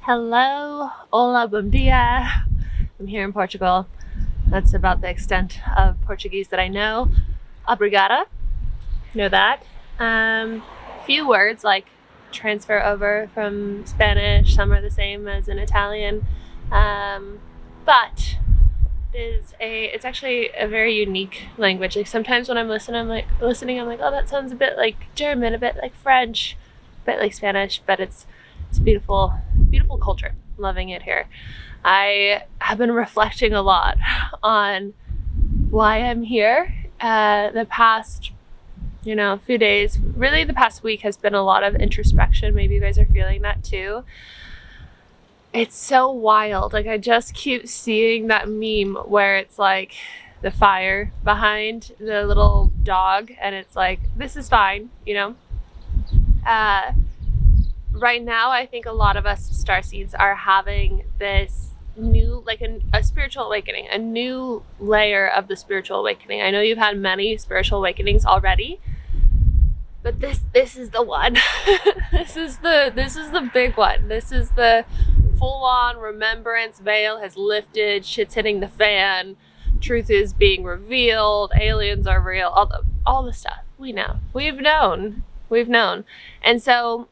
Hello, hola, bom dia. I'm here in Portugal. That's about the extent of Portuguese that I know. Obrigada, know that. Few words like transfer over from Spanish. Some are the same as in Italian, but it's actually a very unique language. Like sometimes when I'm listening, I'm like, oh, that sounds a bit like German, a bit like French, a bit like Spanish, but it's a beautiful culture. Loving it here. I have been reflecting a lot on why I'm here. The past, few days, really the past week has been a lot of introspection. Maybe you guys are feeling that too. It's so wild. Like I just keep seeing that meme where it's like the fire behind the little dog and it's like, this is fine, Right now, I think a lot of us starseeds are having this new, like a spiritual awakening, a new layer of the spiritual awakening. I know you've had many spiritual awakenings already, but this is the one. This is the big one. This is the full-on remembrance veil has lifted. Shit's hitting the fan. Truth is being revealed. Aliens are real. All the stuff we know. We've known. And so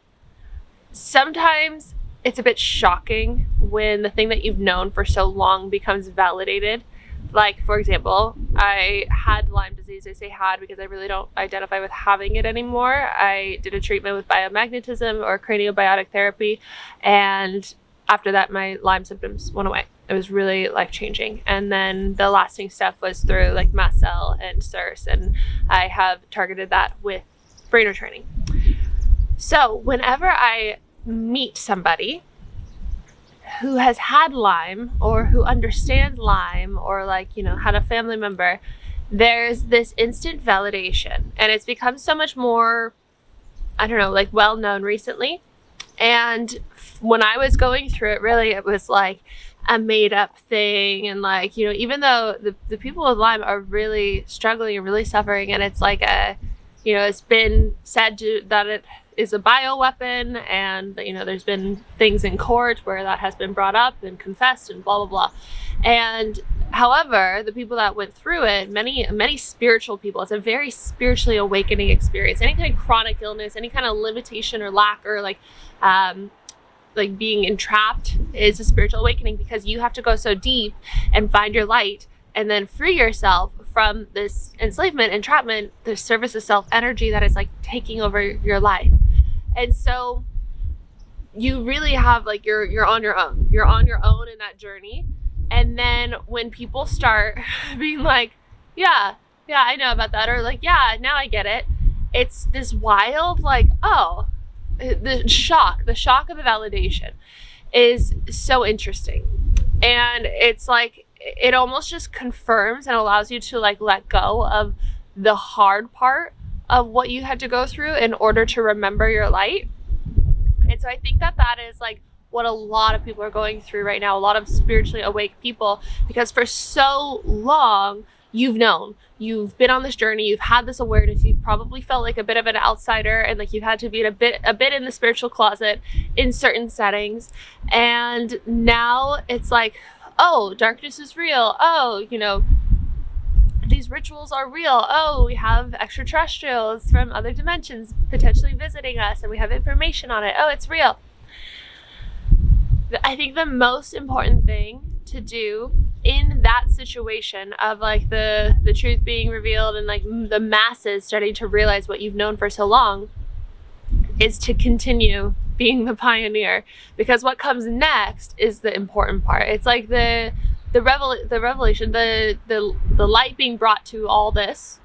sometimes it's a bit shocking when the thing that you've known for so long becomes validated. Like, for example, I had Lyme disease. I say had because I really don't identify with having it anymore. I did a treatment with biomagnetism or craniobiotic therapy, and after that, my Lyme symptoms went away. It was really life-changing. And then the lasting stuff was through like mast cell and SIRS, and I have targeted that with brain retraining. So whenever I meet somebody who has had Lyme or who understands Lyme or had a family member, there's this instant validation, and it's become so much more, well known recently. And when I was going through it, really, it was like a made up thing. And even though the people with Lyme are really struggling and really suffering, and it's like it's been said that it is a bioweapon, and there's been things in court where that has been brought up and confessed and blah blah blah. And however, the people that went through it, many spiritual people, it's a very spiritually awakening experience. Any kind of chronic illness, any kind of limitation or lack or being entrapped is a spiritual awakening, because you have to go so deep and find your light and then free yourself from this enslavement, entrapment, the service of self energy that is like taking over your life. And so you really have you're on your own. You're on your own in that journey. And then when people start being like, yeah, I know about that, or yeah, now I get it. It's this wild, the shock of the validation is so interesting. And it's it almost just confirms and allows you to let go of the hard part of what you had to go through in order to remember your light. And so I think that is what a lot of people are going through right now, a lot of spiritually awake people, because for so long you've known, you've been on this journey, you've had this awareness, you've probably felt like a bit of an outsider, and you've had to be a bit in the spiritual closet in certain settings. And now it's oh, darkness is real. Oh, these rituals are real. Oh, we have extraterrestrials from other dimensions potentially visiting us, and we have information on it. Oh, it's real. I think the most important thing to do in that situation of the truth being revealed and the masses starting to realize what you've known for so long is to continue being the pioneer, because what comes next is the important part. It's the revelation, the light being brought to all this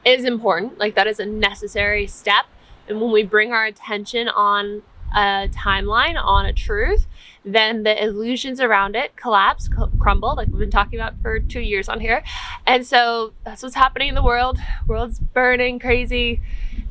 is important. That is a necessary step. And when we bring our attention on a timeline, on a truth, then the illusions around it collapse, crumble, like we've been talking about for 2 years on here. And so that's what's happening in the world. World's burning, crazy,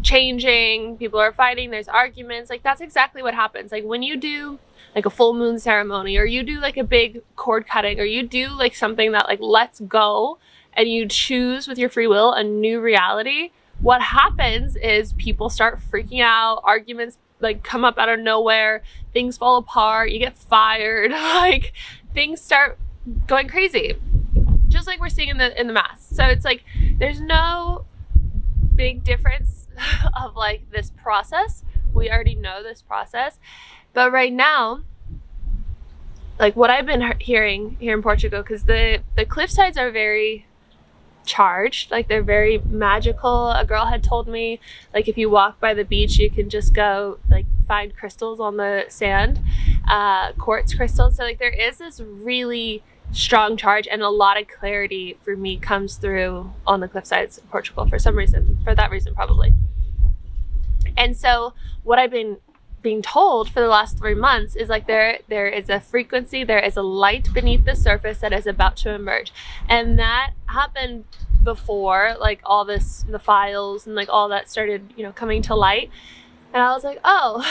changing, people are fighting, there's arguments. That's exactly what happens. When you do a full moon ceremony, or you do a big cord cutting, or you do something that lets go, and you choose with your free will a new reality, what happens is people start freaking out, arguments like come up out of nowhere, things fall apart, you get fired, like things start going crazy, just like we're seeing in the mass. So it's like there's no big difference of like this process. We already know this process, but right now, like what I've been hearing here in Portugal, because the cliff sides are very charged, like they're very magical. A girl had told me, like if you walk by the beach, you can just go like find crystals on the sand, quartz crystals. So like there is this really strong charge, and a lot of clarity for me comes through on the cliff sides of Portugal for some reason, for that reason probably. And so what I've been being told for the last 3 months is like there is a frequency, there is a light beneath the surface that is about to emerge. And that happened before like all this, the files and like all that started, you know, coming to light. And I was like, oh,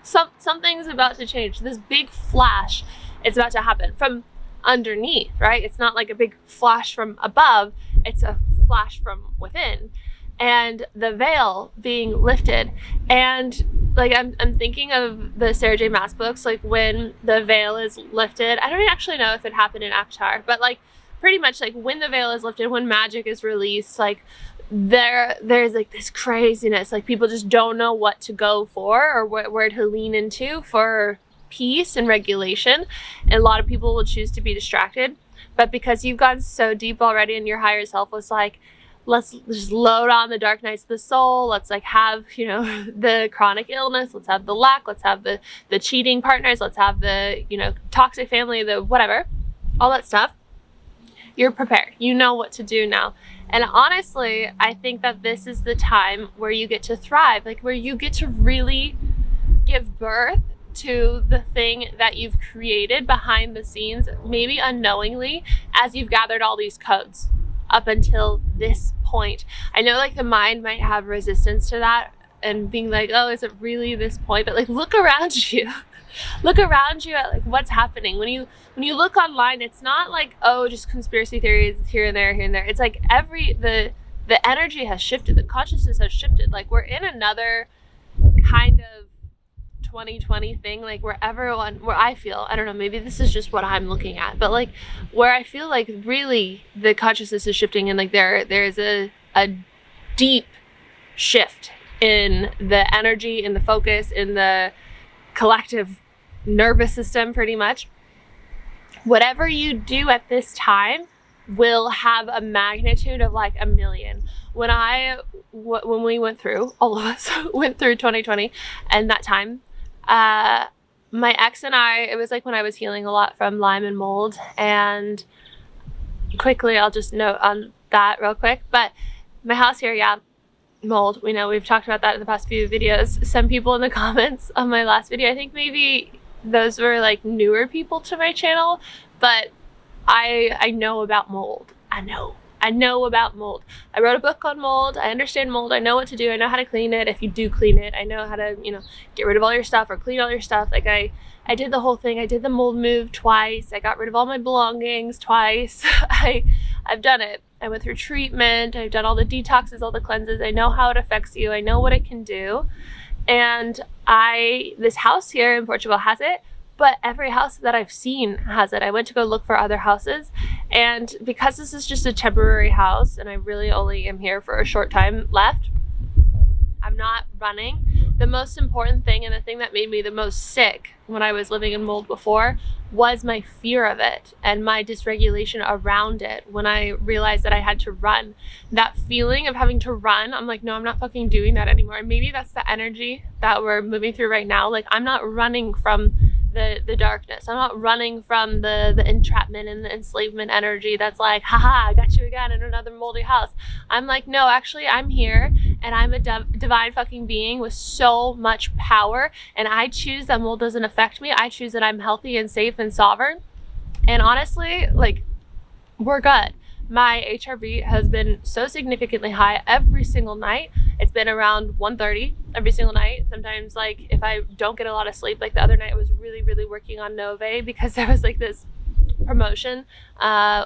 something's about to change. This big flash is about to happen from underneath, right? It's not like a big flash from above, it's a flash from within. And the veil being lifted. And like I'm thinking of the Sarah J. Maas books, like when the veil is lifted. I don't actually know if it happened in Avatar, but like pretty much like when the veil is lifted, when magic is released, like there's like this craziness, like people just don't know what to go for or where to lean into for peace and regulation. And a lot of people will choose to be distracted, but because you've gone so deep already and your higher self was like, let's just load on the dark nights of the soul. Let's like have, you know, the chronic illness. Let's have the lack. Let's have the cheating partners. Let's have the, you know, toxic family, the whatever, all that stuff. You're prepared. You know what to do now. And honestly, I think that this is the time where you get to thrive, like where you get to really give birth to the thing that you've created behind the scenes, maybe unknowingly, as you've gathered all these codes up until this point. I know like the mind might have resistance to that and being like, oh, is it really this point? But like look around you. Look around you at like what's happening. When you look online, it's not like, oh, just conspiracy theories here and there, here and there. It's like the energy has shifted, the consciousness has shifted. Like we're in another kind of 2020 thing, like where I feel, I don't know, maybe this is just what I'm looking at, but like where I feel like really the consciousness is shifting, and like there's a deep shift in the energy, in the focus, in the collective nervous system, pretty much. Whatever you do at this time will have a magnitude of like a million. When we went through, all of us went through 2020 and that time, my ex and I, it was like when I was healing a lot from Lyme and mold. And quickly, I'll just note on that real quick, but my house here, yeah, mold, we know, we've talked about that in the past few videos. Some people in the comments on my last video, I think maybe those were like newer people to my channel, but I know about mold. I know about mold. I wrote a book on mold. I understand mold. I know what to do. I know how to clean it. If you do clean it, I know how to, you know, get rid of all your stuff or clean all your stuff. Like I did the whole thing. I did the mold move twice. I got rid of all my belongings twice. I've done it. I went through treatment. I've done all the detoxes, all the cleanses. I know how it affects you. I know what it can do. And this house here in Portugal has it, but every house that I've seen has it. I went to go look for other houses, and because this is just a temporary house and I really only am here for a short time left, I'm not running. The most important thing, and the thing that made me the most sick when I was living in mold before, was my fear of it and my dysregulation around it. When I realized that I had to run, that feeling of having to run, I'm like, no, I'm not fucking doing that anymore. And maybe that's the energy that we're moving through right now. Like I'm not running from the darkness. I'm not running from the entrapment and the enslavement energy that's like, haha, I got you again in another moldy house. I'm like, no, actually I'm here and I'm a divine fucking being with so much power, and I choose that mold doesn't affect me. I choose that I'm healthy and safe and sovereign. And honestly, like, we're good. My HRV has been so significantly high every single night. It's been around 130 every single night. Sometimes, like, if I don't get a lot of sleep, like the other night I was really working on NŌVÉ because there was like this promotion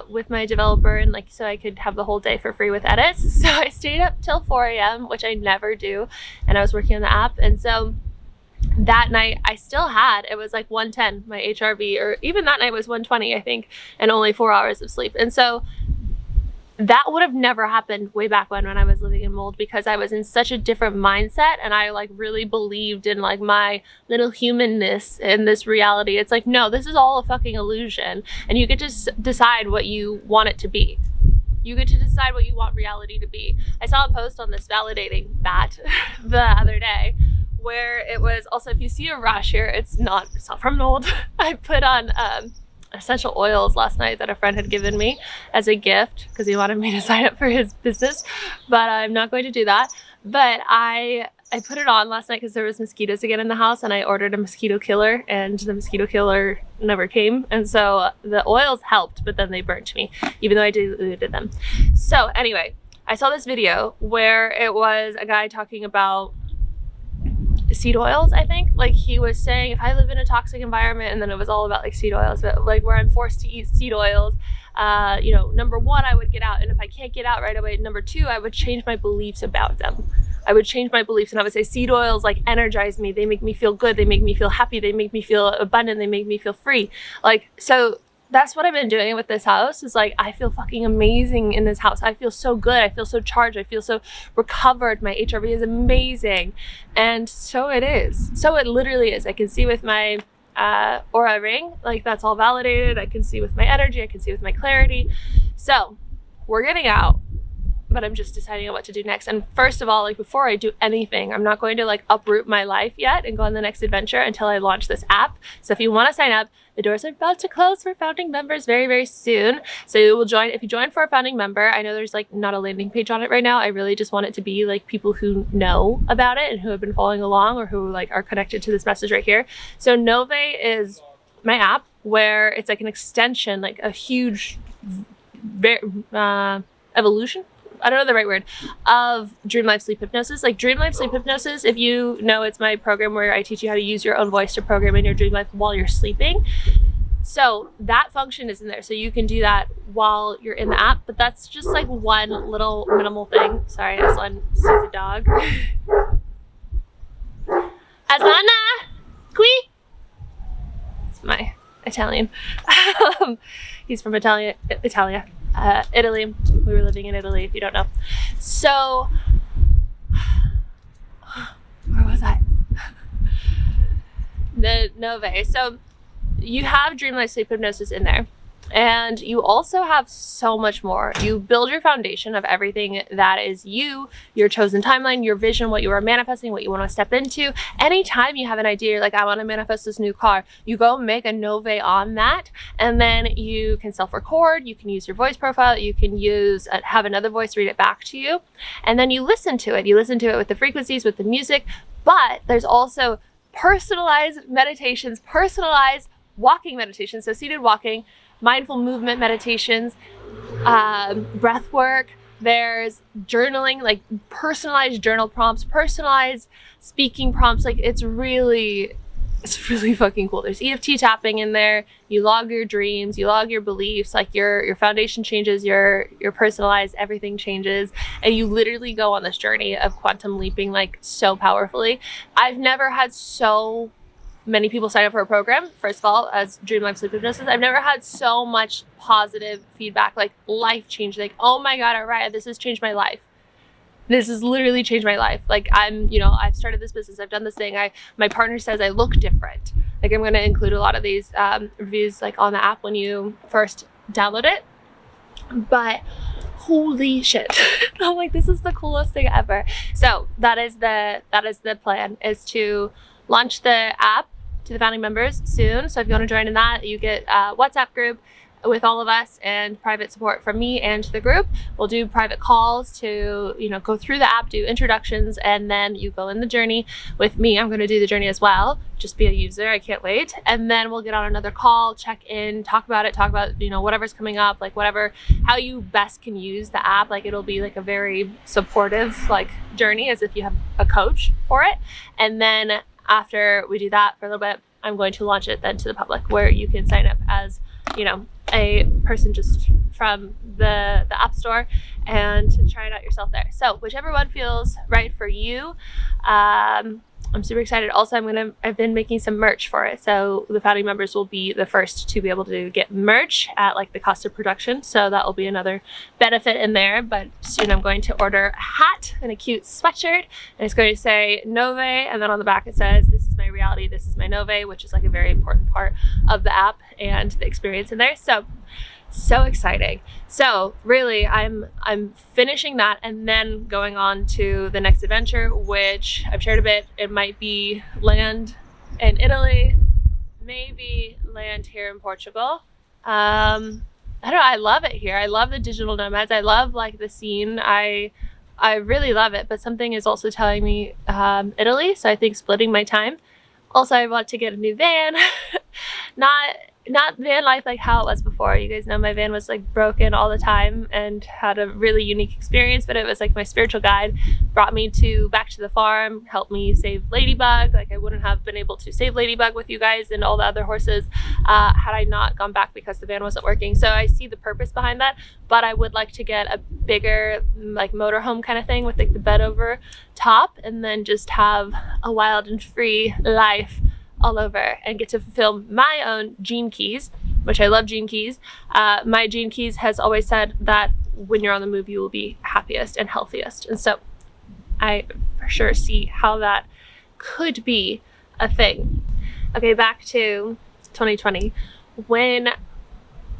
with my developer, and like so I could have the whole day for free with edits. So I stayed up till 4 a.m., which I never do, and I was working on the app. And so that night I still had, it was like 110, my HRV, or even that night was 120, I think, and only 4 hours of sleep. And so that would have never happened way back when I was living in mold, because I was in such a different mindset, and I like really believed in like my little humanness in this reality. It's like, no, this is all a fucking illusion, and you get to decide what you want it to be. You get to decide what you want reality to be. I saw a post on this validating that the other day, where it was also, if you see a rash here, it's not from mold. I put on essential oils last night that a friend had given me as a gift because he wanted me to sign up for his business, but I'm not going to do that. But I put it on last night because there was mosquitoes again in the house, and I ordered a mosquito killer, and the mosquito killer never came. And so the oils helped, but then they burnt me, even though I diluted them. So anyway, I saw this video where it was a guy talking about seed oils, I think. Like, he was saying, if I live in a toxic environment, and then it was all about like seed oils, but like where I'm forced to eat seed oils, you know, number one, I would get out, and if I can't get out right away, number two, I would change my beliefs about them. I would change my beliefs, and I would say seed oils like energize me, they make me feel good, they make me feel happy, they make me feel abundant, they make me feel free. Like, so that's what I've been doing with this house, is like, I feel fucking amazing in this house. I feel so good. I feel so charged. I feel so recovered. My HRV is amazing. And so it is. So it literally is. I can see with my aura ring, like that's all validated. I can see with my energy. I can see with my clarity. So we're getting out, but I'm just deciding on what to do next. And first of all, like before I do anything, I'm not going to like uproot my life yet and go on the next adventure until I launch this app. So if you want to sign up, the doors are about to close for founding members very, very soon. So you will join, if you join for a founding member, I know there's like not a landing page on it right now. I really just want it to be like people who know about it and who have been following along, or who like are connected to this message right here. So Nove is my app, where it's like an extension, like a huge evolution, I don't know the right word, of Dream Life Sleep Hypnosis. Like Dream Life Sleep Hypnosis, if you know, it's my program where I teach you how to use your own voice to program in your dream life while you're sleeping. So that function is in there. So you can do that while you're in the app, but that's just like one little minimal thing. Sorry, Aslan sees a dog. Aslana! Qui? It's my Italian. He's from Italia. Italy. We were living in Italy, if you don't know. So, where was I? The Nove. So, you have Dream Life Sleep Hypnosis in there. And you also have so much more. You build your foundation of everything that is you, your chosen timeline, your vision, what you are manifesting, what you want to step into. Anytime you have an idea, you're like, I want to manifest this new car, you go make a Nove on that, and then you can self-record, you can use your voice profile, you can use, have another voice read it back to you, and then you listen to it. You listen to it with the frequencies, with the music, but there's also personalized meditations, personalized walking meditations, so seated walking, mindful movement meditations, breath work. There's journaling, like personalized journal prompts, personalized speaking prompts. Like it's really fucking cool. There's EFT tapping in there. You log your dreams, you log your beliefs, like your foundation changes, your personalized everything changes, and you literally go on this journey of quantum leaping like so powerfully. I've never had so many people sign up for a program, first of all, as Dream Life Sleep Hypnosis. I've never had so much positive feedback, like life change, like, oh my God, Araya, this has changed my life. This has literally changed my life. Like I've started this business, I've done this thing. My partner says I look different. Like I'm gonna include a lot of these reviews like on the app when you first download it. But holy shit. I'm like, this is the coolest thing ever. So that is the plan, is to launch the app to the founding members soon. So if you want to join in that, you get a WhatsApp group with all of us and private support from me and the group. We'll do private calls to, go through the app, do introductions, and then you go in the journey with me. I'm going to do the journey as well. Just be a user. I can't wait. And then we'll get on another call, check in, talk about whatever's coming up, like how you best can use the app. Like it'll be like a very supportive like journey, as if you have a coach for it. And then after we do that for a little bit, I'm going to launch it then to the public, where you can sign up as, a person just from the App Store and to try it out yourself there. So whichever one feels right for you. I'm super excited. Also, I've been making some merch for it. So the founding members will be the first to be able to get merch at like the cost of production. So that will be another benefit in there. But soon I'm going to order a hat and a cute sweatshirt, and it's going to say Nove, and then on the back it says, "This is my reality, this is my Nove," which is like a very important part of the app and the experience in there. So exciting. So really I'm finishing that and then going on to the next adventure, which I've shared a bit. It might be land in Italy, maybe land here in Portugal. I don't know, I love it here. I love the digital nomads. I love like the scene. I really love it, but something is also telling me Italy, so I think splitting my time. Also, I want to get a new van. Not van life like how it was before. You guys know my van was like broken all the time and had a really unique experience, but it was like my spiritual guide, brought me back to the farm, helped me save Ladybug. Like I wouldn't have been able to save Ladybug with you guys and all the other horses had I not gone back because the van wasn't working. So I see the purpose behind that, but I would like to get a bigger like motorhome kind of thing with like the bed over top, and then just have a wild and free life all over and get to fulfill my own gene keys, which I love gene keys. My gene keys has always said that when you're on the move, you will be happiest and healthiest. And so I for sure see how that could be a thing. Okay, back to 2020. When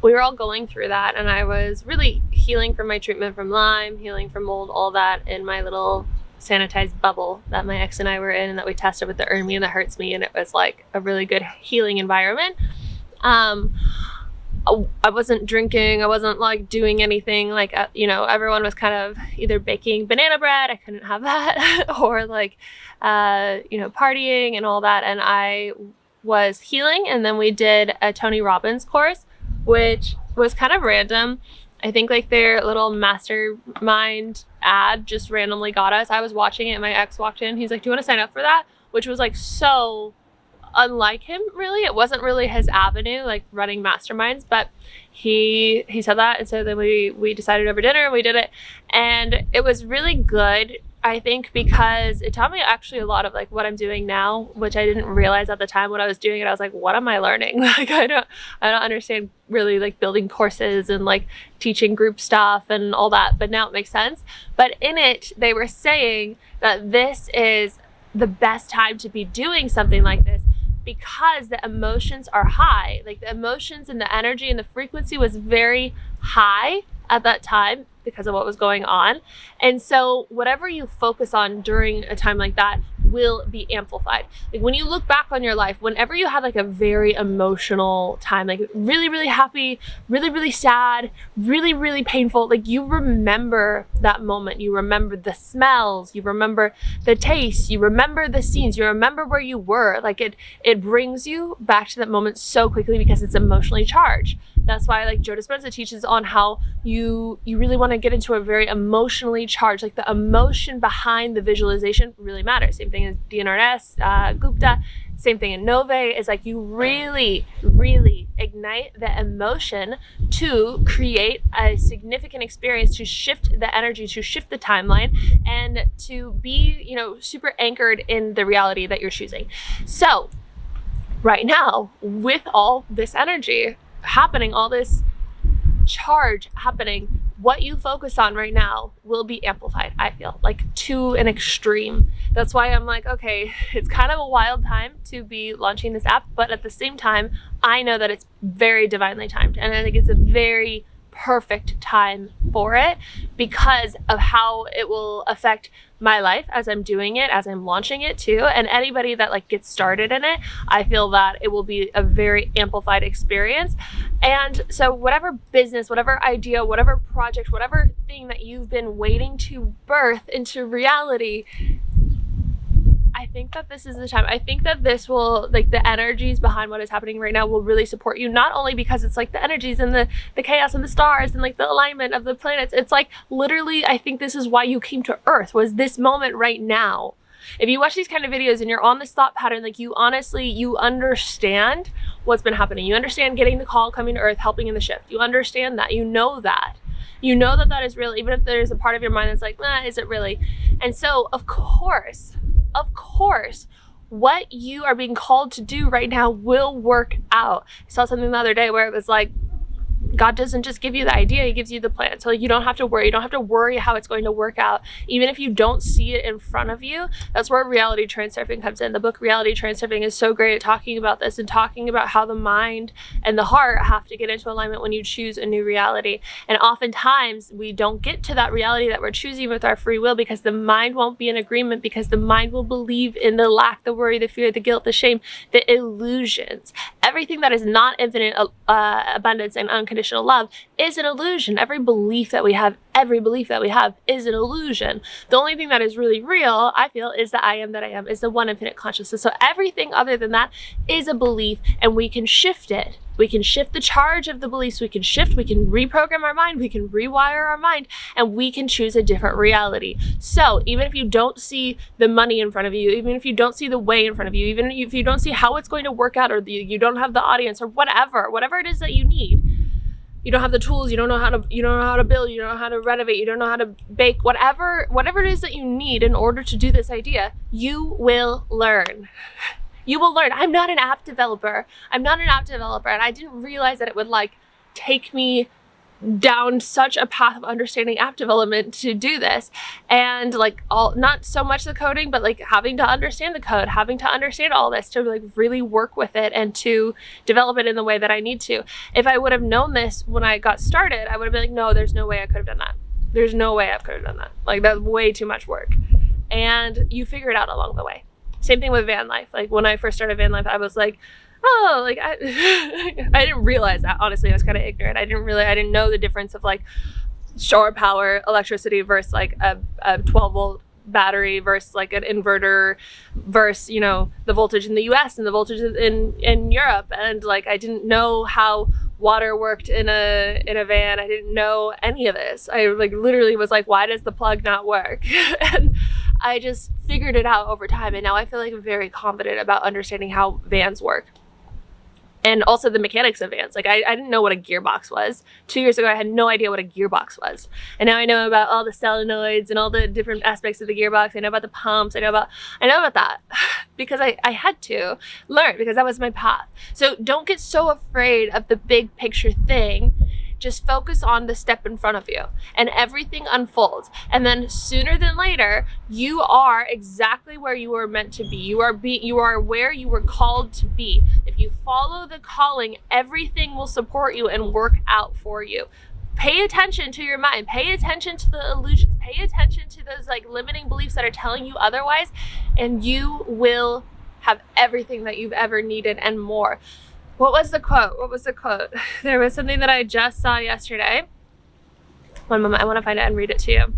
we were all going through that and I was really healing from my treatment from Lyme, healing from mold, all that in my little sanitized bubble that my ex and I were in and that we tested with the Earn Me and the Hurts Me, and it was like a really good healing environment. I wasn't drinking, I wasn't like doing anything like everyone was kind of either baking banana bread, I couldn't have that, or like partying and all that, and I was healing. And then we did a Tony Robbins course, which was kind of random. I think like their little mastermind ad just randomly got us. I was watching it and my ex walked in. He's like, "Do you want to sign up for that?" Which was like so unlike him, really. It wasn't really his avenue, like running masterminds, but he said that. And so then we decided over dinner and we did it. And it was really good, I think, because it taught me actually a lot of like what I'm doing now, which I didn't realize at the time when I was doing it. I was like, what am I learning? Like I don't understand really like building courses and like teaching group stuff and all that, but now it makes sense. But in it, they were saying that this is the best time to be doing something like this because the emotions are high. Like the emotions and the energy and the frequency was very high at that time because of what was going on. And so whatever you focus on during a time like that will be amplified. Like when you look back on your life, whenever you had like a very emotional time, like really, really happy, really, really sad, really, really painful, like you remember that moment. You remember the smells, you remember the tastes, you remember the scenes, you remember where you were. Like it brings you back to that moment so quickly because it's emotionally charged. That's why like Joe Dispenza teaches on how you really want to get into a very emotionally charged, like the emotion behind the visualization really matters. Same thing as DNRS, Gupta, same thing in Nove, is like you really, really ignite the emotion to create a significant experience, to shift the energy, to shift the timeline, and to be, super anchored in the reality that you're choosing. So right now, with all this energy happening, all this charge happening, what you focus on right now will be amplified, I feel, like to an extreme. That's why I'm like, okay, it's kind of a wild time to be launching this app, but at the same time, I know that it's very divinely timed, and I think it's a very perfect time for it because of how it will affect my life as I'm doing it, as I'm launching it too. And anybody that like gets started in it, I feel that it will be a very amplified experience. And so whatever business, whatever idea, whatever project, whatever thing that you've been waiting to birth into reality, I think that this is the time. I think that this will, like the energies behind what is happening right now will really support you, not only because it's like the energies and the chaos and the stars and like the alignment of the planets. It's like literally, I think this is why you came to Earth, was this moment right now. If you watch these kind of videos and you're on this thought pattern, like you understand what's been happening. You understand getting the call, coming to Earth, helping in the shift. You understand that. You know that. You know that that is real, even if there's a part of your mind that's like, is it really? And so, of course, of course, what you are being called to do right now will work out. I saw something the other day where it was like, God doesn't just give you the idea, he gives you the plan. So you don't have to worry. You don't have to worry how it's going to work out. Even if you don't see it in front of you, that's where reality transurfing comes in. The book Reality Transurfing is so great at talking about this and talking about how the mind and the heart have to get into alignment when you choose a new reality. And oftentimes we don't get to that reality that we're choosing with our free will because the mind won't be in agreement, because the mind will believe in the lack, the worry, the fear, the guilt, the shame, the illusions. Everything that is not infinite abundance and unconditional love is an illusion. Every belief that we have is an illusion. The only thing that is really real, I feel, is the I am that I am, is the one infinite consciousness. So everything other than that is a belief, and we can shift it. We can shift the charge of the beliefs. We can reprogram our mind. We can rewire our mind, and we can choose a different reality. So even if you don't see the money in front of you, even if you don't see the way in front of you, even if you don't see how it's going to work out, or you don't have the audience, or whatever it is that you need, you don't have the tools, you don't know how to build, you don't know how to renovate, you don't know how to bake, whatever it is that you need in order to do this idea, you will learn. You will learn. I'm not an app developer, and I didn't realize that it would like take me down such a path of understanding app development to do this, and like not so much the coding, but like having to understand the code, having to understand all this to like really work with it and to develop it in the way that I need to. If I would have known this when I got started, I would have been like, no, there's no way I could have done that. There's no way I could have done that. Like, that's way too much work. And you figure it out along the way. Same thing with van life. Like when I first started van life, I was like, oh, like I didn't realize that. Honestly, I was kind of ignorant. I didn't know the difference of like shore power, electricity versus like a 12 volt battery versus like an inverter versus, you know, the voltage in the US and the voltage in Europe. And like, I didn't know how water worked in a van. I didn't know any of this. I like literally was like, why does the plug not work? And I just figured it out over time. And now I feel like I'm very confident about understanding how vans work. And also the mechanics of vans. Like I didn't know what a gearbox was. 2 years ago, I had no idea what a gearbox was. And now I know about all the solenoids and all the different aspects of the gearbox. I know about the pumps. I know about that because I had to learn, because that was my path. So don't get so afraid of the big picture thing. Just focus on the step in front of you and everything unfolds. And then sooner than later, you are exactly where you were meant to be. You are where you were called to be. If you follow the calling, everything will support you and work out for you. Pay attention to your mind. Pay attention to the illusions. Pay attention to those like limiting beliefs that are telling you otherwise, and you will have everything that you've ever needed and more. What was the quote? There was something that I just saw yesterday. One moment, I want to find it and read it to you.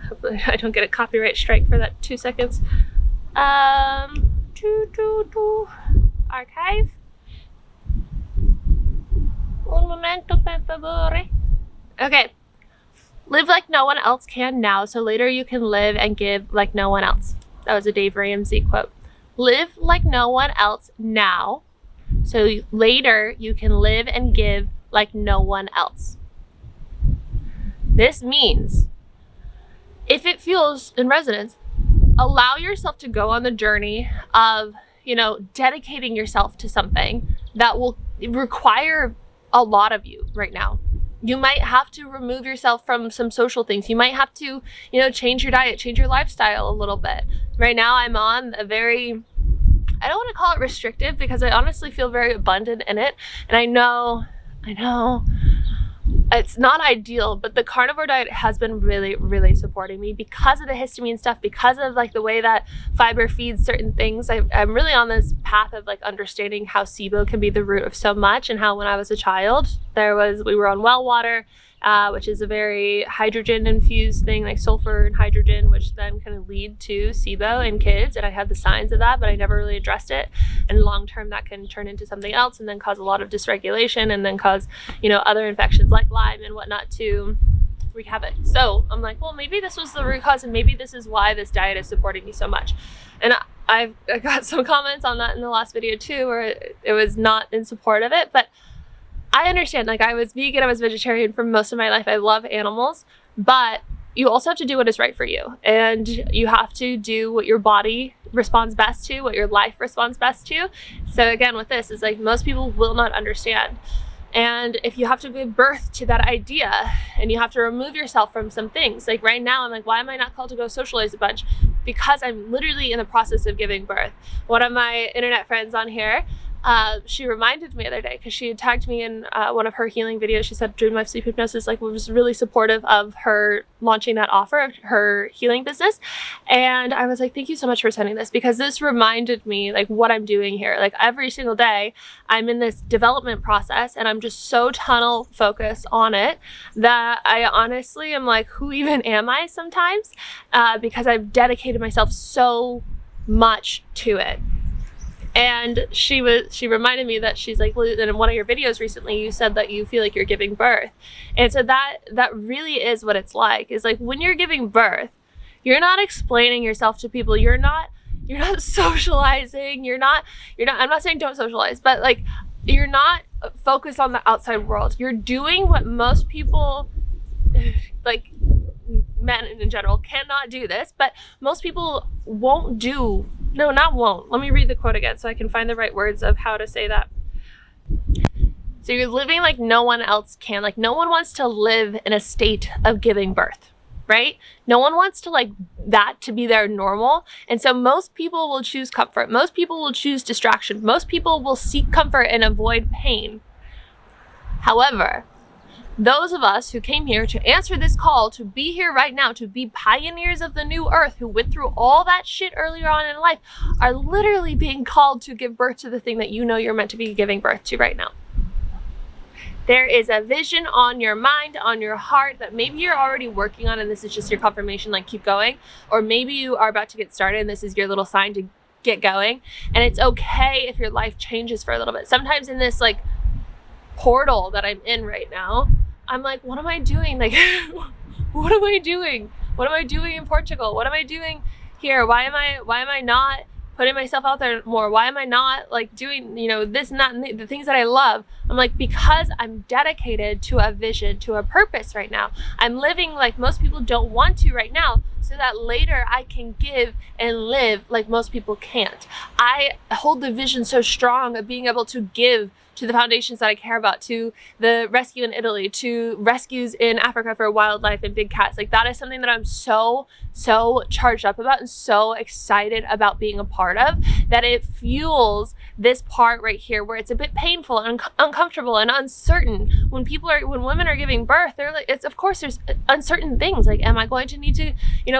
Hopefully I don't get a copyright strike for that 2 seconds. Archive. Un momento, per favore. Okay. Live like no one else can now, so later you can live and give like no one else. That was a Dave Ramsey quote. Live like no one else now, so later you can live and give like no one else. This means, if it feels in resonance, allow yourself to go on the journey of, dedicating yourself to something that will require a lot of you right now. You might have to remove yourself from some social things. You might have to, change your diet, change your lifestyle a little bit. Right now I'm on a very, I don't want to call it restrictive, because I honestly feel very abundant in it. And I know it's not ideal, but the carnivore diet has been really, really supporting me because of the histamine stuff, because of like the way that fiber feeds certain things. I'm really on this path of like understanding how SIBO can be the root of so much, and how when I was a child, we were on well water, which is a very hydrogen infused thing, like sulfur and hydrogen, which then can lead to SIBO in kids. And I had the signs of that, but I never really addressed it. And long term, that can turn into something else and then cause a lot of dysregulation, and then cause, other infections like Lyme and whatnot to wreak havoc. So I'm like, well, maybe this was the root cause, and maybe this is why this diet is supporting me so much. And I got some comments on that in the last video too, where it was not in support of it, but I understand, like, I was vegan, I was vegetarian for most of my life. I love animals, but you also have to do what is right for you. And you have to do what your body responds best to, what your life responds best to. So again, with this, is like most people will not understand. And if you have to give birth to that idea and you have to remove yourself from some things, like right now, I'm like, why am I not called to go socialize a bunch? Because I'm literally in the process of giving birth. One of my internet friends on here, she reminded me the other day, because she had tagged me in one of her healing videos. She said Dream Life Sleep Hypnosis like was really supportive of her launching that offer of her healing business. And I was like, thank you so much for sending this, because this reminded me like what I'm doing here. Like every single day I'm in this development process and I'm just so tunnel focused on it that I honestly am like, who even am I sometimes? Because I've dedicated myself so much to it. And she reminded me that she's like, well, in one of your videos recently, you said that you feel like you're giving birth. And so that really is what it's like, is like when you're giving birth, you're not explaining yourself to people. You're not socializing. You're not, I'm not saying don't socialize, but like, you're not focused on the outside world. You're doing what most people, like men in general, cannot do this, but most people won't do. No, not won't. Let me read the quote again so I can find the right words of how to say that. So you're living like no one else can. Like no one wants to live in a state of giving birth, right? No one wants to like that to be their normal. And so most people will choose comfort. Most people will choose distraction. Most people will seek comfort and avoid pain. However, those of us who came here to answer this call, to be here right now, to be pioneers of the new earth, who went through all that shit earlier on in life, are literally being called to give birth to the thing that you know you're meant to be giving birth to right now. There is a vision on your mind, on your heart, that maybe you're already working on and this is just your confirmation, like keep going. Or maybe you are about to get started and this is your little sign to get going. And it's okay if your life changes for a little bit. Sometimes in this like portal that I'm in right now, I'm like, what am I doing? Like, what am I doing? What am I doing in Portugal? What am I doing here? Why am I not putting myself out there more? Why am I not like doing, this and that, and the things that I love? I'm like, because I'm dedicated to a vision, to a purpose right now. I'm living like most people don't want to right now, so that later I can give and live like most people can't. I hold the vision so strong of being able to give to the foundations that I care about, to the rescue in Italy, to rescues in Africa for wildlife and big cats. Like that is something that I'm so charged up about and so excited about being a part of, that it fuels this part right here where it's a bit painful and uncomfortable and uncertain. When women are giving birth, they're like, of course there's uncertain things. Like, am I going to need to,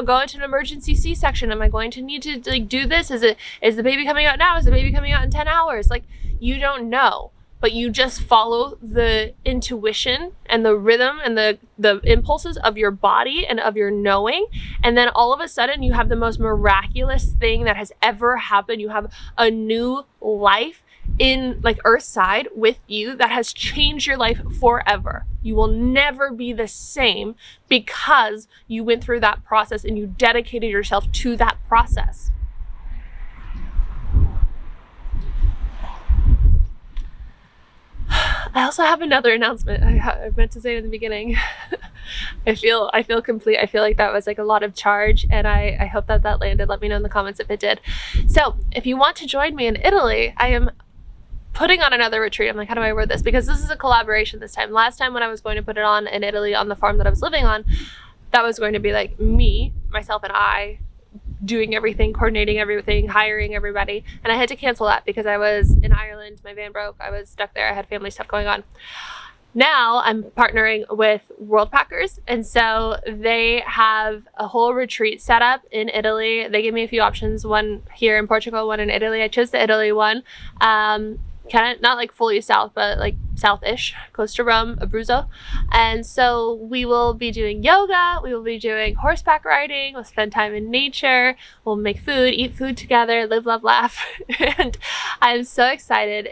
go into an emergency C-section? Am I going to need to like do this? Is the baby coming out now? Is the baby coming out in 10 hours? Like, you don't know. But you just follow the intuition and the rhythm and the impulses of your body and of your knowing. And then all of a sudden you have the most miraculous thing that has ever happened. You have a new life in like Earthside with you that has changed your life forever. You will never be the same because you went through that process and you dedicated yourself to that process. I also have another announcement I meant to say in the beginning. I feel complete. I feel like that was like a lot of charge, and I hope that landed. Let me know in the comments if it did. So if you want to join me in Italy, I am putting on another retreat. I'm like, how do I word this? Because this is a collaboration this time. Last time when I was going to put it on in Italy on the farm that I was living on, that was going to be like me, myself, and I doing everything, coordinating everything, hiring everybody. And I had to cancel that because I was in Ireland, my van broke, I was stuck there, I had family stuff going on. Now I'm partnering with World Packers, and so they have a whole retreat set up in Italy. They gave me a few options, one here in Portugal, one in Italy. I chose the Italy one. Kind of not like fully south, but like south-ish, close to Rome, Abruzzo. And so we will be doing yoga, we will be doing horseback riding, we'll spend time in nature, we'll make food, eat food together, live, love, laugh. And I'm so excited.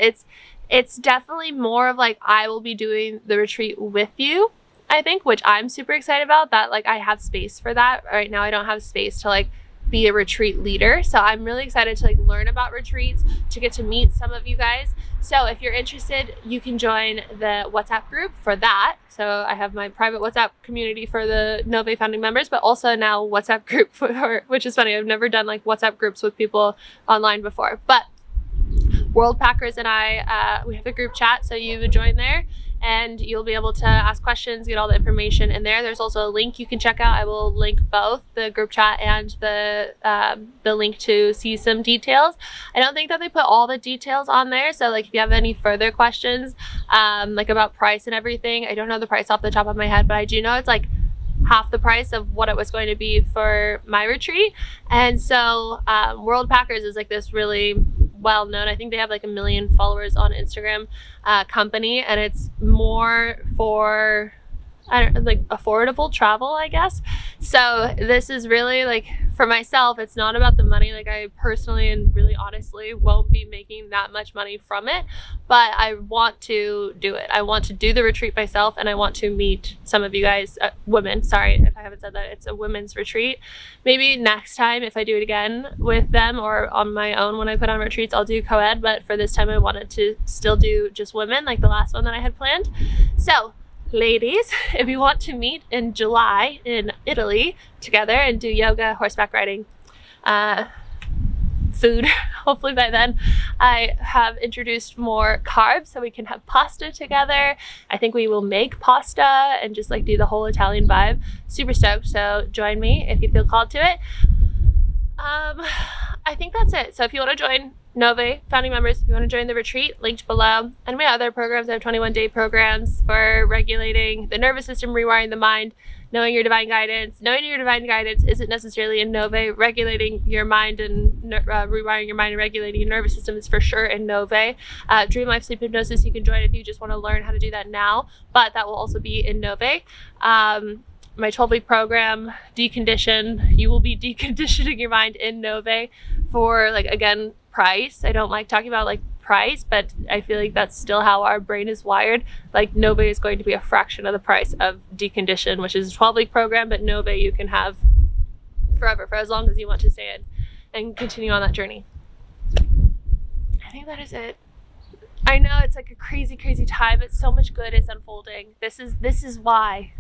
It's definitely more of like, I will be doing the retreat with you, I think, which I'm super excited about, that like I have space for that. Right now I don't have space to like be a retreat leader. So I'm really excited to like learn about retreats, to get to meet some of you guys. So if you're interested, you can join the WhatsApp group for that. So I have my private WhatsApp community for the NŌVÉ founding members, but also now WhatsApp group for, which is funny. I've never done like WhatsApp groups with people online before, but World Packers and I, we have a group chat, so you would join there and you'll be able to ask questions, get all the information in there. There's also a link you can check out. I will link both the group chat and the link to see some details. I don't think that they put all the details on there, so like if you have any further questions, like about price and everything, I don't know the price off the top of my head, but I do know it's like half the price of what it was going to be for my retreat. And so World Packers is like this really well known, I think they have like 1 million followers on Instagram, company, and it's more for like affordable travel, I guess. So this is really like, for myself, it's not about the money. Like I personally and really honestly won't be making that much money from it, but I want to do it. I want to do the retreat myself, and I want to meet some of you guys, women, sorry if I haven't said that, it's a women's retreat. Maybe next time if I do it again with them or on my own when I put on retreats, I'll do co-ed, but for this time I wanted to still do just women like the last one that I had planned. So ladies, if you want to meet in July in Italy together and do yoga, horseback riding, food, hopefully by then, I have introduced more carbs so we can have pasta together. I think we will make pasta and just like do the whole Italian vibe. Super stoked, so join me if you feel called to it. I think that's it. So if you want to join NŌVÉ founding members, if you want to join the retreat, linked below, and my other programs, I have 21-day programs for regulating the nervous system, rewiring the mind, knowing your divine guidance. Knowing your divine guidance isn't necessarily in NŌVÉ. Regulating your mind and rewiring your mind and regulating your nervous system is for sure in NŌVÉ. Dream Life Sleep Hypnosis, you can join if you just want to learn how to do that now, but that will also be in NŌVÉ. My 12-week program, Decondition, you will be deconditioning your mind in NŌVÉ for, like, again, price. I don't like talking about like price, but I feel like that's still how our brain is wired. Like NŌVÉ is going to be a fraction of the price of Decondition, which is a 12-week program, but NŌVÉ you can have forever, for as long as you want to stay in and continue on that journey. I think that is it. I know it's like a crazy time, but so much good is unfolding. This is why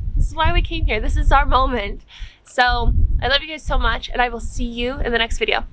we came here. This is our moment. So I love you guys so much, and I will see you in the next video.